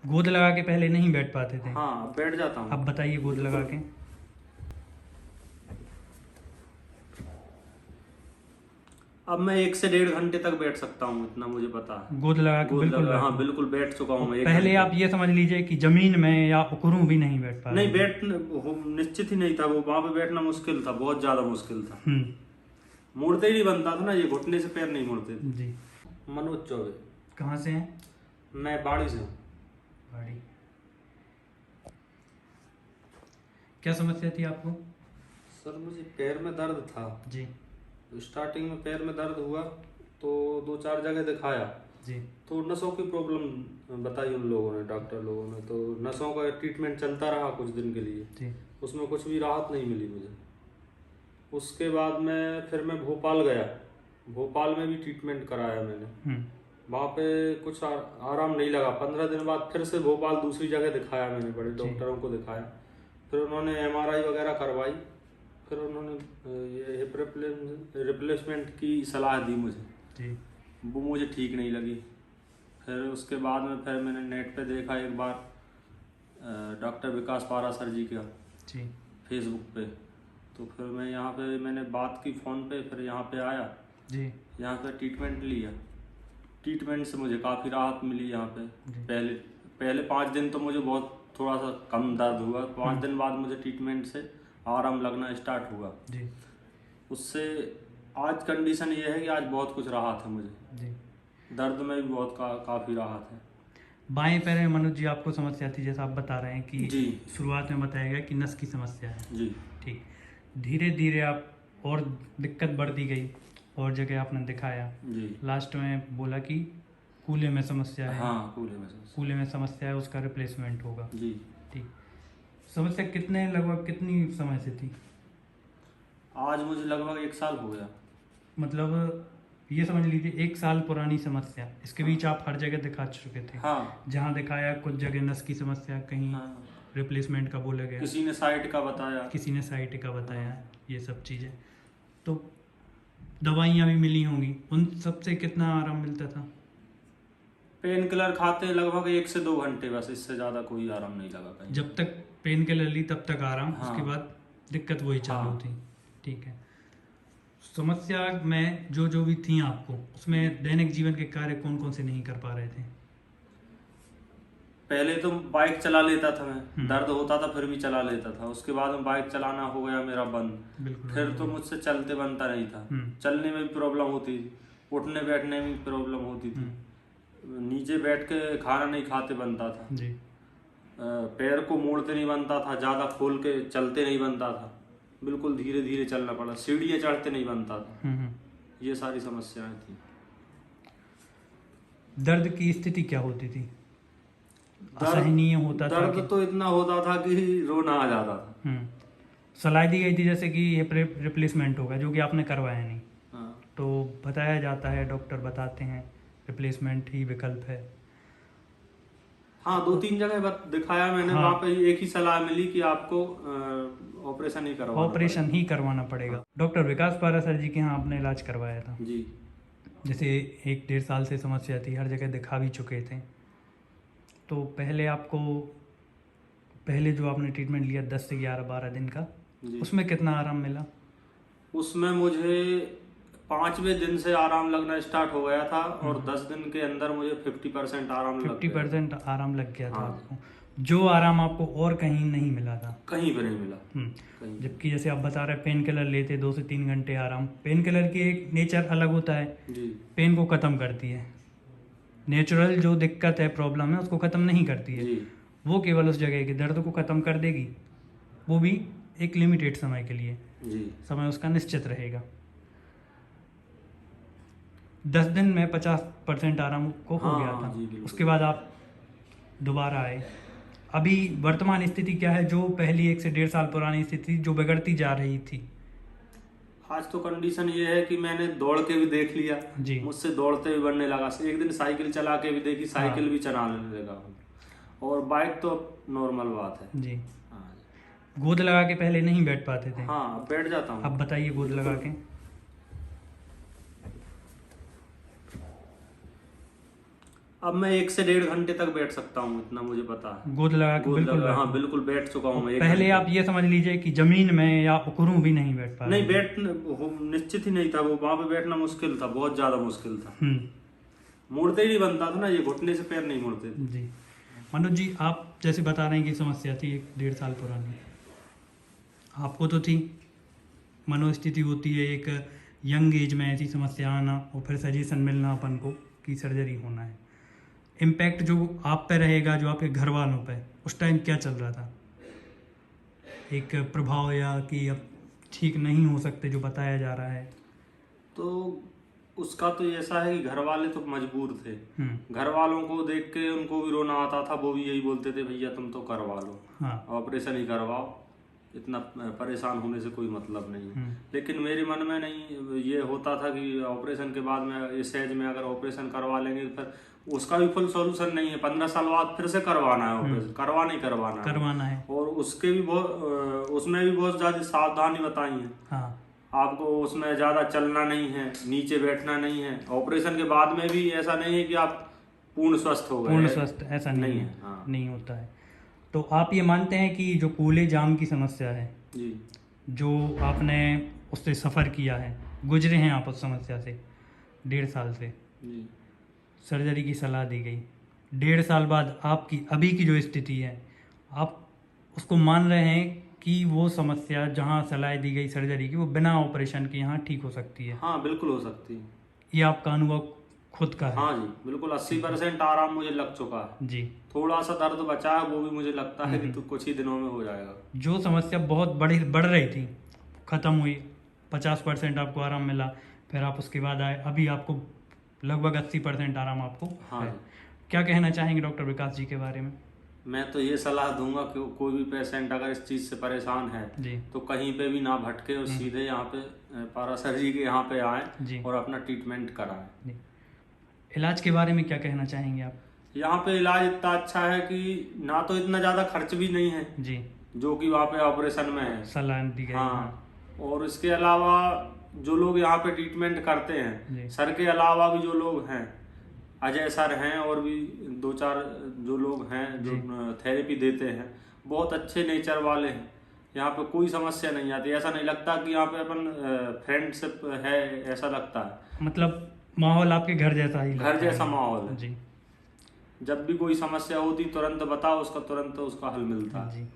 गोद लगा के पहले नहीं बैठ पाते थे? हाँ, अब बैठ जाता हूँ। अब बताइए गोद लगा के। अब मैं 1 से 1.5 घंटे तक बैठ सकता हूँ, इतना मुझे पता है। गोद लगा के गोद बिल्कुल लगा, हाँ बैठ। बिल्कुल बैठ चुका हूँ मैं 1 पहले घंटे। आप ये समझ लीजिए कि जमीन में या उकड़ू भी नहीं बैठ पा रहे नहीं, थे। निश्चित ही नहीं था वो, वहां पे बैठना मुश्किल था, बहुत ज्यादा मुश्किल था। हम्म। मुड़ते ही नहीं बनता था ना, ये घुटने से पैर नहीं मुड़ते थे। जी। मनोज चौबे। कहाँ से हैं? मैं बाड़ी से हूँ। बाड़ी। क्या समस्या थी आपको? सर मुझे पैर में दर्द था जी। स्टार्टिंग में, पैर में दर्द हुआ तो 2-4 जगह दिखाया, जी। तो नसों की प्रॉब्लम बताई उन लोगों ने, डॉक्टर लोगों ने। तो नसों का ट्रीटमेंट चलता रहा कुछ दिन के लिए। जी। उसमें कुछ भी राहत नहीं मिली मुझे। उसके बाद में फिर मैं भोपाल गया, भोपाल में भी ट्रीटमेंट कराया मैंने। वहाँ पे कुछ आराम नहीं लगा। 15 दिन बाद फिर से भोपाल दूसरी जगह दिखाया मैंने, बड़े डॉक्टरों को दिखाया। फिर उन्होंने MRI वगैरह करवाई। फिर उन्होंने ये हिप रिप्लेसमेंट की सलाह दी मुझे। जी। वो मुझे ठीक नहीं लगी। फिर उसके बाद में फिर मैंने नेट पे देखा एक बार, डॉक्टर विकास पारासर जी का जी। फेसबुक पे। तो फिर मैं यहाँ पे मैंने बात की फ़ोन पे, फिर यहाँ पे आया जी। यहाँ पे ट्रीटमेंट लिया। ट्रीटमेंट से मुझे काफ़ी राहत मिली यहाँ पे। पहले 5 दिन तो मुझे बहुत थोड़ा सा कम दर्द हुआ। 5 दिन बाद मुझे ट्रीटमेंट से आराम लगना स्टार्ट हुआ। जी। उससे आज कंडीशन ये है कि आज बहुत कुछ राहत है मुझे। जी। दर्द में भी बहुत काफ़ी राहत है। बाएं पैर में मनोज जी आपको समस्या थी, जैसा आप बता रहे हैं कि जी। शुरुआत में बताया गया कि नस की समस्या है। जी। ठीक। धीरे धीरे आप और दिक्कत बढ़ती गई और जगह आपने दिखाया। जी। लास्ट में बोला कि कूल्हे में समस्या है। हाँ, कूल्हे में समस्या। कूल्हे में समस्या है, उसका रिप्लेसमेंट होगा। जी। ठीक। समस्या लगभग कितनी समय से थी? आज मुझे लगभग 1 साल हो गया। मतलब ये समझ लीजिए 1 साल पुरानी समस्या। इसके बीच आप हर जगह दिखा चुके थे। हाँ। जहाँ दिखाया कुछ जगह नस की समस्या, कहीं हाँ। रिप्लेसमेंट का बोला गया, किसी ने साइट का बताया, किसी ने साइट का बताया, ये सब चीज़ें। तो दवाइयाँ भी मिली होंगी, उन सब से कितना आराम मिलता था? पेन किलर खाते लगभग 1 से 2 घंटे, बस इससे ज़्यादा कोई आराम नहीं लगा कहीं। जब तक पेन किलर ली तब तक आराम। हाँ। उसके बाद दिक्कत वही चालू हाँ। थी। ठीक है। समस्या में जो भी थी आपको, उसमें दैनिक जीवन के कार्य कौन कौन से नहीं कर पा रहे थे? पहले तो बाइक चला लेता था मैं, दर्द होता था फिर भी चला लेता था। उसके बाद में बाइक चलाना हो गया मेरा बंद। बिल्कुल। फिर तो मुझसे चलते बनता नहीं था। चलने में भी प्रॉब्लम होती थी, उठने बैठने में भी प्रॉब्लम होती थी। नीचे बैठ के खाना नहीं खाते बनता था जी। पैर को मोड़ते नहीं बनता था, ज़्यादा खोल के चलते नहीं बनता था, बिल्कुल धीरे धीरे चलना पड़ा, सीढ़ियाँ चढ़ते नहीं बनता था। ये सारी समस्याएं थी। दर्द की स्थिति क्या होती थी? असहनीय होता था दर्द तो इतना होता था कि रोना आ जाता था। सलाह दी गई थी जैसे कि ये रिप्लेसमेंट होगा, जो कि आपने करवाया नहीं। हाँ। तो बताया जाता है, डॉक्टर बताते हैं रिप्लेसमेंट ही विकल्प है। हाँ, 2-3 जगह दिखाया मैंने। हाँ। वहाँ पे एक ही सलाह मिली कि आपको ऑपरेशन ही करवाना पड़ेगा। डॉक्टर विकास पारासर जी के यहाँ आपने इलाज करवाया था। जी। जैसे 1-1.5 साल से समस्या थी, हर जगह दिखा भी चुके थे। तो पहले जो आपने ट्रीटमेंट लिया 10 से 11-12 दिन का, उसमें कितना आराम मिला? उसमें मुझे 5वें दिन से आराम लगना स्टार्ट हो गया था और 10 दिन के अंदर मुझे 50% आराम लग गया। 50% आराम लग गया था हाँ। आपको, जो आराम आपको और कहीं नहीं मिला था। कहीं पर नहीं मिला। जबकि जैसे आप बता रहे पेन किलर लेते 2 से 3 घंटे आराम। पेन किलर की एक नेचर अलग होता है जी। पेन को ख़त्म करती है। नेचुरल जो दिक्कत है, प्रॉब्लम है, उसको ख़त्म नहीं करती है। जी। वो केवल उस जगह के दर्द को ख़त्म कर देगी, वो भी एक लिमिटेड समय के लिए। जी। समय उसका निश्चित रहेगा। 10 दिन में 50% आराम को हो गया था। जी, बिल्कुल। उसके बाद आप दोबारा आए। अभी वर्तमान स्थिति क्या है, जो पहली 1 से 1.5 साल पुरानी स्थिति जो बिगड़ती जा रही थी? आज तो कंडीशन ये है कि मैंने दौड़ के भी देख लिया जी। मुझसे दौड़ते भी बनने लगा। एक दिन साइकिल चला के भी देखी, साइकिल भी चलाने लगा। और बाइक तो नॉर्मल बात है। जी। हाँ। गोद लगा के पहले नहीं बैठ पाते थे? हाँ, अब बैठ जाता हूँ। अब बताइए गोद लगा के। अब मैं 1 से 1.5 घंटे तक बैठ सकता हूँ, इतना मुझे पता है। गोद लगा के बिल्कुल हाँ बिल्कुल बैठ चुका हूँ मैं। पहले आप ये समझ लीजिए कि जमीन में या उकड़ू भी नहीं बैठ पा रहे। नहीं, बैठ निश्चित ही नहीं था वो, वहां पे बैठना मुश्किल था, बहुत ज्यादा मुश्किल था। मुड़ते ही नहीं बनता था ना, ये घुटने से पैर नहीं मुड़ते थे। जी मनोज जी, आप जैसे बता रहे हैं कि समस्या थी 1-1.5 साल पुरानी, आपको तो थी, मनोस्थिति होती है एक यंग एज में ऐसी समस्या आना और फिर सजेशन मिलना अपन को कि सर्जरी होना है। इम्पैक्ट जो आप पे रहेगा, जो आपके घर वालों पे, उस टाइम क्या चल रहा था? एक प्रभाव या कि अब ठीक नहीं हो सकते जो बताया जा रहा है? तो उसका तो ऐसा है कि घर वाले तो मजबूर थे। घर वालों को देख के उनको भी रोना आता था, वो भी यही बोलते थे भैया तुम तो करवा लो, हाँ, ऑपरेशन ही करवाओ, इतना परेशान होने से कोई मतलब नहीं है। लेकिन मेरे मन में नहीं ये होता था कि ऑपरेशन के बाद में इस एज में अगर ऑपरेशन करवा लेंगे फिर उसका भी फुल सॉल्यूशन नहीं है, 15 साल बाद फिर से करवाना है ऑपरेशन, करवाना है। और उसके भी बहुत उसमें भी बहुत ज्यादा सावधानी बताई है। हाँ, आपको उसमें ज्यादा चलना नहीं है, नीचे बैठना नहीं है। ऑपरेशन के बाद में भी ऐसा नहीं है कि आप पूर्ण स्वस्थ हो गए, पूर्ण स्वस्थ ऐसा नहीं है। हाँ। नहीं होता है। तो आप ये मानते हैं कि जो कूल्हे जाम की समस्या है जी, जो आपने उससे सफ़र किया है, गुजरे हैं आप उस समस्या से 1.5 साल से, जी, सर्जरी की सलाह दी गई, 1.5 साल बाद आपकी अभी की जो स्थिति है, आप उसको मान रहे हैं कि वो समस्या जहाँ सलाह दी गई सर्जरी की, वो बिना ऑपरेशन के यहाँ ठीक हो सकती है? हाँ बिल्कुल हो सकती है। ये आपका अनुभव खुद का है? हाँ जी बिल्कुल, 80% आराम मुझे लग चुका है जी। थोड़ा सा दर्द बचा है, वो भी मुझे लगता है कि तो कुछ ही दिनों में हो जाएगा। जो समस्या बहुत बढ़ रही थी, ख़त्म हुई, 50% आपको आराम मिला, फिर आप उसके बाद आए, अभी आपको लगभग 80% आराम आपको हाँ है। जी। क्या कहना चाहेंगे डॉक्टर विकास जी के बारे में? मैं तो ये सलाह दूंगा कि कोई भी पेशेंट अगर इस चीज़ से परेशान है जी तो कहीं पे भी ना भटके और सीधे यहाँ पे पारासर्जी के यहाँ पे जी। आए और अपना ट्रीटमेंट कराएं। जी। इलाज के बारे में क्या कहना चाहेंगे आप? यहाँ पे इलाज इतना अच्छा है कि ना तो इतना ज़्यादा खर्च भी नहीं है जी, जो कि वहाँ पे ऑपरेशन में है। सलाह दी गई। हाँ, और इसके अलावा जो लोग यहाँ पे ट्रीटमेंट करते जी। हैं, सर के अलावा भी जो लोग हैं, अजय सर हैं और भी 2-4 जो लोग हैं जो थेरेपी देते हैं, बहुत अच्छे नेचर वाले हैं। यहाँ पे कोई समस्या नहीं आती, ऐसा नहीं लगता कि यहाँ पे अपन फ्रेंडशिप है, ऐसा लगता है। मतलब माहौल आपके घर जैसा ही लगता घर जैसा है। माहौल है। जी जब भी कोई समस्या होती तुरंत बताओ, उसका तुरंत उसका हल मिलता है। जी।